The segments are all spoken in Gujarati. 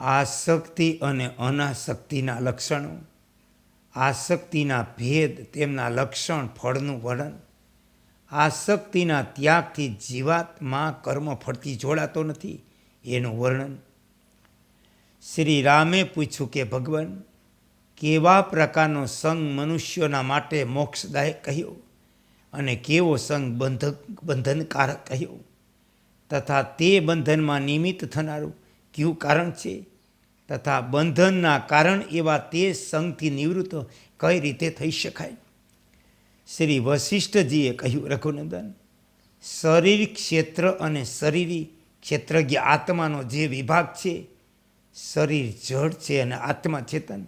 આસક્તિ અને અનાસક્તિના લક્ષણો, આસક્તિના ભેદ, તેમના લક્ષણ, ફળનું વર્ણન. આસક્તિના ત્યાગથી જીવાત્મા કર્મ ફળથી જોડાતો નથી એનું વર્ણન. શ્રી રામે પૂછ્યું કે ભગવાન, કેવા પ્રકારનો સંગ મનુષ્યોના માટે મોક્ષદાયક કહ્યો અને કેવો સંગ બંધનકારક કહ્યો, તથા તે બંધનમાં નિમિત્ત થનારું કયું કારણ છે, તથા બંધનના કારણ એવા તે સંગથી નિવૃત્ત કઈ રીતે થઈ શકાય. શ્રી વશિષ્ઠજીએ કહ્યું, રઘુનંદન, શરીર ક્ષેત્ર અને શરીરી ક્ષેત્રજ્ઞ આત્માનો જે વિભાગ છે, શરીર જડ છે અને આત્મા ચેતન,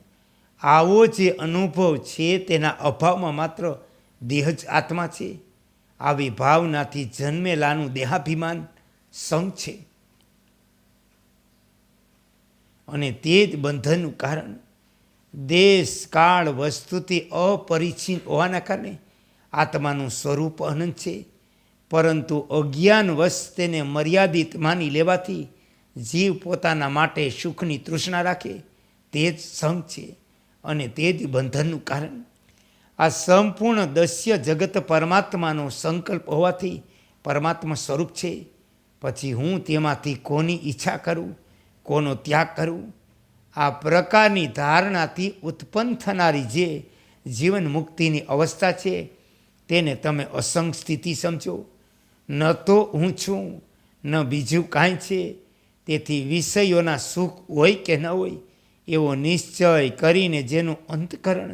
આવો જે અનુભવ છે તેના અભાવમાં માત્ર દેહ જ આત્મા છે. આવી ભાવનાથી જન્મેલાનું દેહાભિમાન સંગ છે અને તે જ બંધનનું કારણ. દેશ કાળ વસ્તુથી અપરિચ્છિન્ન હોવાના કારણે આત્માનું સ્વરૂપ અનંત છે, પરંતુ અજ્ઞાનવશ તેને મર્યાદિત માની લેવાથી જીવ પોતાના માટે સુખની તૃષ્ણા રાખે, તે જ સંગ છે અને તે જ બંધનનું કારણ. આ સંપૂર્ણ દસ્ય જગત પરમાત્માનો સંકલ્પ હોવાથી પરમાત્મા સ્વરૂપ છે. પછી હું તેમાંથી કોની ઈચ્છા કરું, કોનો ત્યાગ કરું? આ પ્રકારની ધારણાથી ઉત્પન્ન થનારી જે જીવન મુક્તિની અવસ્થા છે તેને તમે અસંગ સ્થિતિ સમજો. ન તો હું છું, ન બીજું કાંઈ છે. તેથી વિષયોના સુખ હોય કે ન હોય એવો નિશ્ચય કરીને જેનું અંતકરણ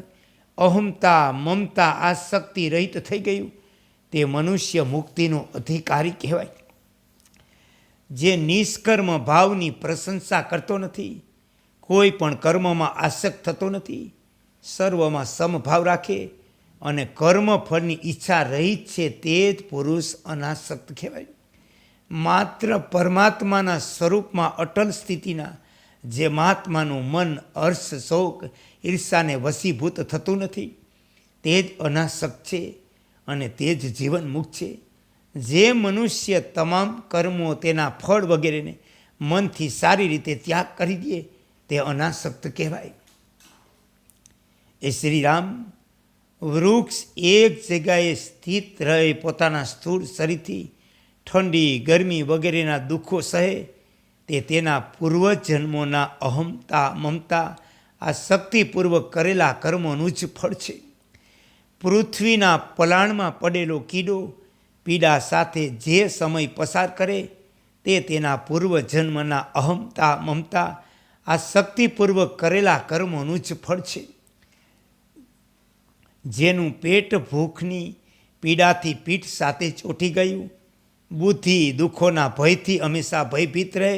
અહમતા મમતા આસક્તિ રહિત થઈ ગયું તે મનુષ્ય મુક્તિનો અધિકારી કહેવાય. જે નિષ્કર્મ ભાવની પ્રશંસા કરતો નથી, કોઈ પણ કર્મમાં આસક્ત થતો નથી, સર્વમાં સમભાવ રાખે અને કર્મ ફળની ઈચ્છા રહિત છે, તે જ પુરુષ અનાસક્ત કહેવાય. માત્ર પરમાત્માના સ્વરૂપમાં અટલ સ્થિતિના જે મહાત્માનું મન હર્ષ શોક ઈર્ષાને વશીભૂત થતું નથી, તે જ અનાસક્ત છે અને તે જ જીવન મુક્ત છે. જે મનુષ્ય તમામ કર્મો તેના ફળ વગેરેને મનથી સારી રીતે ત્યાગ કરી દે તે અનાસક્ત કહેવાય. એ શ્રીરામ, વૃક્ષ એક જગ્યાએ સ્થિત રહે પોતાના સ્થૂળ શરીરથી ઠંડી ગરમી વગેરેના દુઃખો સહે તે તેના પૂર્વજન્મોના અહમતા મમતા આ શક્તિપૂર્વક કરેલા કર્મોનું જ ફળ છે. પૃથ્વીના પલાણમાં પડેલો કીડો પીડા સાથે જે સમય પસાર કરે તે તેના પૂર્વજન્મના અહમતા મમતા આ શક્તિપૂર્વક કરેલા કર્મોનું જ ફળ છે. જેનું પેટ ભૂખની પીડાથી પીઠ સાથે ચોંટી ગયું, બુદ્ધિ દુઃખોના ભયથી હંમેશા ભયભીત રહે,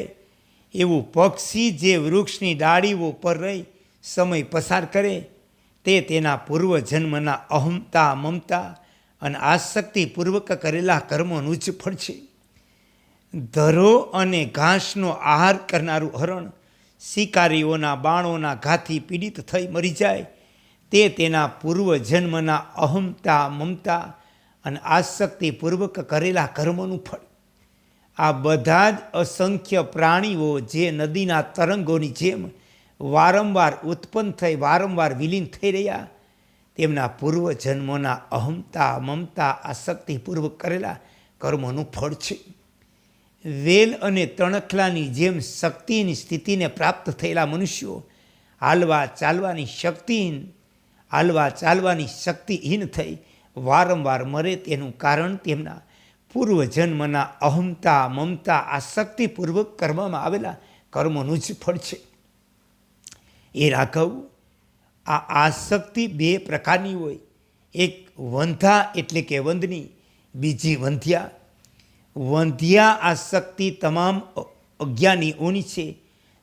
એવું પક્ષી જે વૃક્ષની ડાળીઓ પર રહી સમય પસાર કરે તે તેના પૂર્વજન્મના અહમતા મમતા અને આસક્તિપૂર્વક કરેલા કર્મોનું જ ફળ છે. ધરો અને ઘાસનો આહાર કરનારું હરણ શિકારીઓના બાણોના ઘાથી પીડિત થઈ મરી જાય તે તેના પૂર્વજન્મના અહમતા મમતા અને આસક્તિપૂર્વક કરેલા કર્મોનું ફળ. આ બધા જ અસંખ્ય પ્રાણીઓ જે નદીના તરંગોની જેમ વારંવાર ઉત્પન્ન થઈ વારંવાર વિલીન થઈ રહ્યા તેમના પૂર્વજન્મોના અહમતા મમતા આસક્તિપૂર્વક કરેલા કર્મોનું ફળ છે. વેલ અને તણખલાની જેમ શક્તિની સ્થિતિને પ્રાપ્ત થયેલા મનુષ્યો હાલવા ચાલવાની શક્તિહીન થઈ વારંવાર મરે તેનું કારણ તેમના પૂર્વજન્મના અહમતા મમતા આસક્તિપૂર્વક કરવામાં આવેલા કર્મોનું જ ફળ છે. એ રાઘવ, આ આસક્તિ બે પ્રકારની હોય. એક વંધા એટલે કે વંદની, બીજી વંધ્યા. વંધ્યા આસક્તિ તમામ અજ્ઞાનીઓની છે.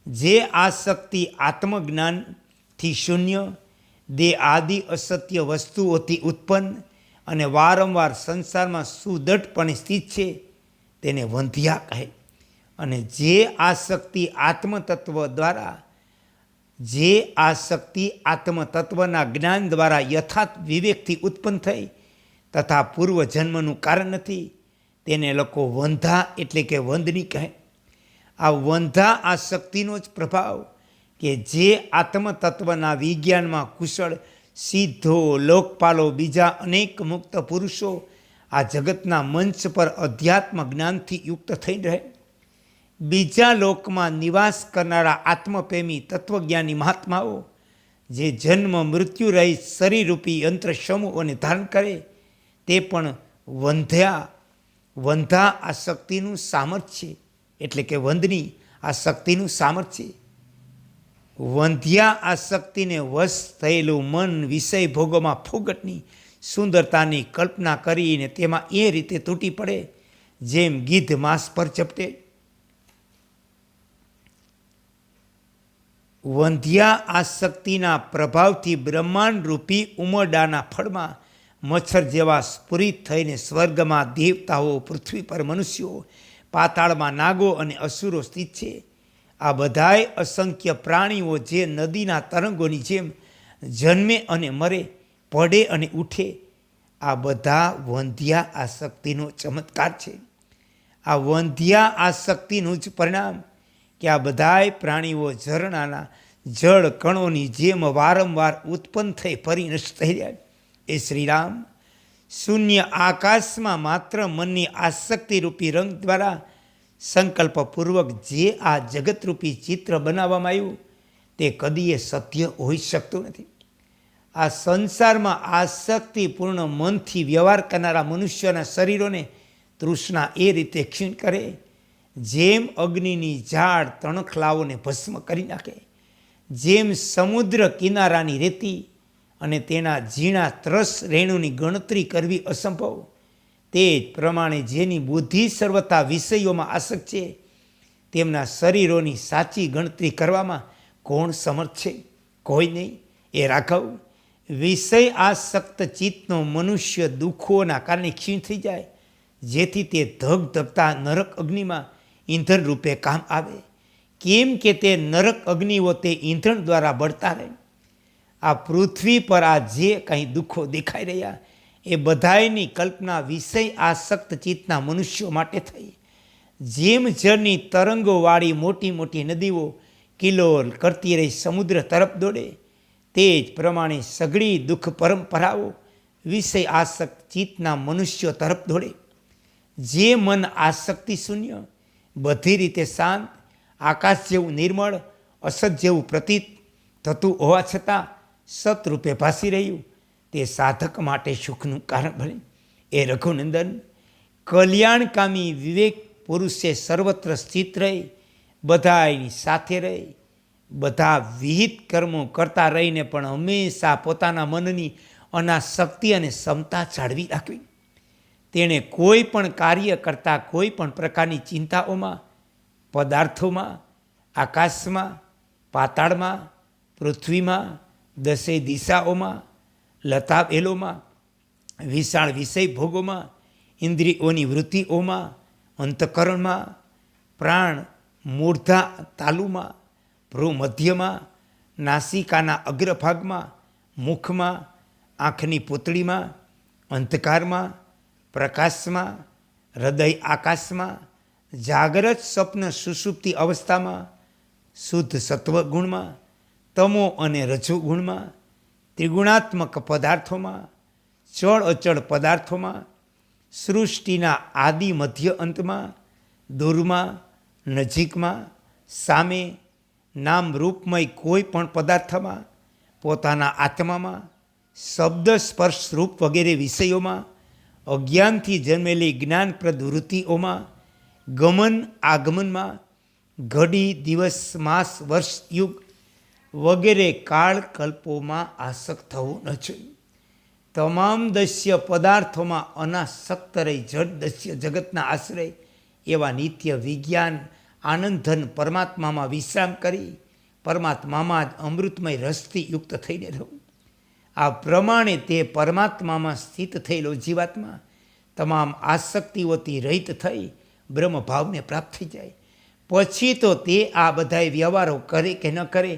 જે આસક્તિ આત્મજ્ઞાનથી શૂન્ય, દેહ આદિ અસત્ય વસ્તુઓથી ઉત્પન્ન અને વારંવાર સંસારમાં સુદૃઢપણે સ્થિત છે તેને વંધ્યા કહે. અને જે આસક્તિ આત્મતત્વના જ્ઞાન દ્વારા યથાર્થ વિવેકથી ઉત્પન્ન થઈ તથા પૂર્વજન્મનું કારણ નથી તેને લોકો વંધા એટલે કે વંદની કહે. આ વંધા આસક્તિનો જ પ્રભાવ કે જે આત્મતત્વના વિજ્ઞાનમાં કુશળ સિદ્ધો, લોકપાલો, બીજા અનેક મુક્ત પુરુષો આ જગતના મંચ પર અધ્યાત્મ જ્ઞાનથી યુક્ત થઈ રહે. બીજા લોકમાં નિવાસ કરનારા આત્મપ્રેમી તત્વજ્ઞાની મહાત્માઓ જે જન્મ મૃત્યુ રહિત શરીરરૂપી યંત્ર સમૂહોને ધારણ કરે તે પણ વંધા આસક્તિનું સામર્થ્ય એટલે કે વંદની આસક્તિનું સામર્થ્ય. વંધ્યા આસક્તિને વશ થયેલું મન વિષય ભોગોમાં ફોગટની સુંદરતાની કલ્પના કરીને તેમાં એ રીતે તૂટી પડે જેમ ગીધ માંસ પર ઝપટે. વંધ્યા આસક્તિના પ્રભાવથી બ્રહ્માંડ રૂપી ઉમરડાના ફળમાં મચ્છર જેવા સ્ફુરિત થઈને સ્વર્ગમાં દેવતાઓ, પૃથ્વી પર મનુષ્યો, પાતાળમાં નાગો અને અસુરો સ્થિત છે. આ બધાય અસંખ્ય પ્રાણીઓ જે નદીના તરંગોની જેમ જન્મે અને મરે, પડે અને ઉઠે, આ બધા વંધ્યા આસક્તિનો ચમત્કાર છે. આ વંધ્યા આસક્તિનું જ પરિણામ કે આ બધાય પ્રાણીઓ ઝરણાના જળ કણોની જેમ વારંવાર ઉત્પન્ન થઈ ફરી નષ્ટ થઈ રહ્યા. એ શ્રીરામ, શૂન્ય આકાશમાં માત્ર મનની આસક્તિરૂપી રંગ દ્વારા સંકલ્પપૂર્વક જે આ જગતરૂપી ચિત્ર બનાવવામાં આવ્યું તે કદીએ સત્ય હોઈ શકતું નથી. આ સંસારમાં આસક્તિપૂર્ણ મનથી વ્યવહાર કરનારા મનુષ્યના શરીરોને તૃષ્ણા એ રીતે ક્ષીણ કરે જેમ અગ્નિની ઝાડ તણખલાઓને ભસ્મ કરી નાખે, જેમ સમુદ્ર કિનારાની રેતી અને તેના ઝીણા ત્રસ રેણુની ગણતરી કરવી અસંભવ, તે જ પ્રમાણે જેની બુદ્ધિ સર્વથા વિષયોમાં આસક્ત છે તેમના શરીરોની સાચી ગણતરી કરવામાં કોણ સમર્થ છે? કોઈ નહીં. એ રાઘવ, વિષય આસક્ત ચિત્તનો મનુષ્ય દુઃખોના કારણે ક્ષીણ થઈ જાય જેથી તે ધગધગતા નરક અગ્નિમાં ઈંધણ રૂપે કામ આવે. કેમ કે તે નરક અગ્નિઓ તે ઈંધણ દ્વારા બળતા રહે. આ પૃથ્વી પર આ જે કંઈ દુઃખો દેખાઈ રહ્યા એ બધાયની કલ્પના વિષય આસક્ત ચિત્તના મનુષ્યો માટે થઈ. જેમ જળની તરંગોવાળી મોટી મોટી નદીઓ કિલોલ કરતી રહી સમુદ્ર તરફ દોડે, તે જ પ્રમાણે સઘળી દુઃખ પરંપરાઓ વિષય આસક્ત ચિત્તના મનુષ્યો તરફ દોડે. જે મન આસક્તિ શૂન્ય, બધી રીતે શાંત, આકાશ જેવું નિર્મળ, અસત જેવું પ્રતીત થતું હોવા છતાં સતરૂપે ભાસી રહ્યું, તે સાધક માટે સુખનું કારણ બને. એ રઘુનંદન, કલ્યાણકામી વિવેક પુરુષે સર્વત્ર સ્થિત રહી, બધાની સાથે રહી, બધા વિહિત કર્મો કરતા રહીને પણ હંમેશા પોતાના મનની અનાસક્તિ અને ક્ષમતા જાળવી રાખવી. તેણે કોઈ પણ કાર્ય કરતાં કોઈ પણ પ્રકારની ચિંતાઓમાં, પદાર્થોમાં, આકાશમાં, પાતાળમાં, પૃથ્વીમાં, દસે દિશાઓમાં, લતાવેલોમાં, વિશાળ વિષય ભોગોમાં, ઇન્દ્રિયોની વૃત્તિઓમાં, અંતઃકરણમાં, પ્રાણ મૂર્ધા તાલુમાં, ભ્રૂ મધ્યમાં, નાસિકાના અગ્રભાગમાં, મુખમાં, આંખની પૂતળીમાં, અંધકારમાં, પ્રકાશમાં, હૃદય આકાશમાં, જાગ્રત સ્વપ્ન સુષુપ્તિ અવસ્થામાં, શુદ્ધ સત્વગુણમાં, તમો અને રજોગુણમાં, ત્રિગુણાત્મક પદાર્થોમાં, ચળ અચળ પદાર્થોમાં, સૃષ્ટિના આદિ મધ્ય અંતમાં, દૂરમાં, નજીકમાં, સામે, નામ રૂપમય કોઈ પણ પદાર્થમાં, પોતાના આત્મામાં, શબ્દ સ્પર્શ રૂપ વગેરે વિષયોમાં, અજ્ઞાનથી જન્મેલી જ્ઞાનપ્રદ વૃત્તિઓમાં, ગમન આગમનમાં, ઘડી દિવસ માસ વર્ષ યુગ વગેરે કાળકલ્પોમાં આસક્ત થવું ન જોઈએ. તમામ દસ્ય પદાર્થોમાં અનાસક્ત રહી જડ દસ્ય જગતના આશ્રય એવા નિત્ય વિજ્ઞાન આનંદધન પરમાત્મામાં વિશ્રામ કરી પરમાત્મામાં જ અમૃતમય રસથી યુક્ત થઈને રહું. આ પ્રમાણે તે પરમાત્મામાં સ્થિત થયેલો જીવાત્મા તમામ આસક્તિઓથી રહિત થઈ બ્રહ્મભાવને પ્રાપ્ત થઈ જાય. પછી તો તે આ બધાય વ્યવહારો કરે કે ન કરે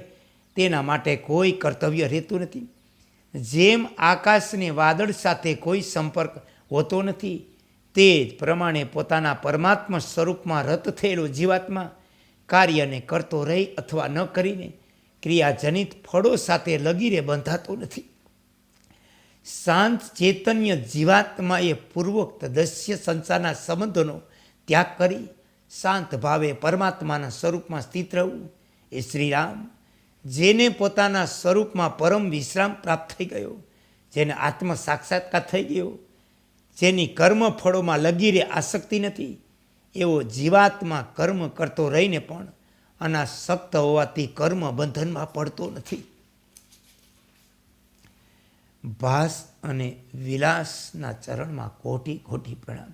તેના માટે કોઈ કર્તવ્ય રહેતું નથી. જેમ આકાશને વાદળ સાથે કોઈ સંપર્ક હોતો નથી, તે જ પ્રમાણે પોતાના પરમાત્મા સ્વરૂપમાં રત થયેલો જીવાત્મા કાર્યને કરતો રહી અથવા ન કરીને ક્રિયાજનિત ફળો સાથે લગીરે બંધાતો નથી. શાંત ચૈતન્ય જીવાત્માએ પૂર્વોક્ત દસ્ય સંસારના સંબંધોનો ત્યાગ કરી શાંત ભાવે પરમાત્માના સ્વરૂપમાં સ્થિત રહેવું એ શ્રીરામ, જેને પોતાના સ્વરૂપમાં પરમ વિશ્રામ પ્રાપ્ત થઈ ગયો, જેને આત્મ સાક્ષાત્કાર થઈ ગયો, જેની કર્મ ફળોમાં લગીરે આસક્તિ નથી, એવો જીવાત્મા કર્મ કરતો રહીને પણ અનાસક્ત હોવાથી કર્મ બંધનમાં પડતો નથી. ભાસ અને વિલાસના ચરણમાં કોટી કોટી પ્રણામ.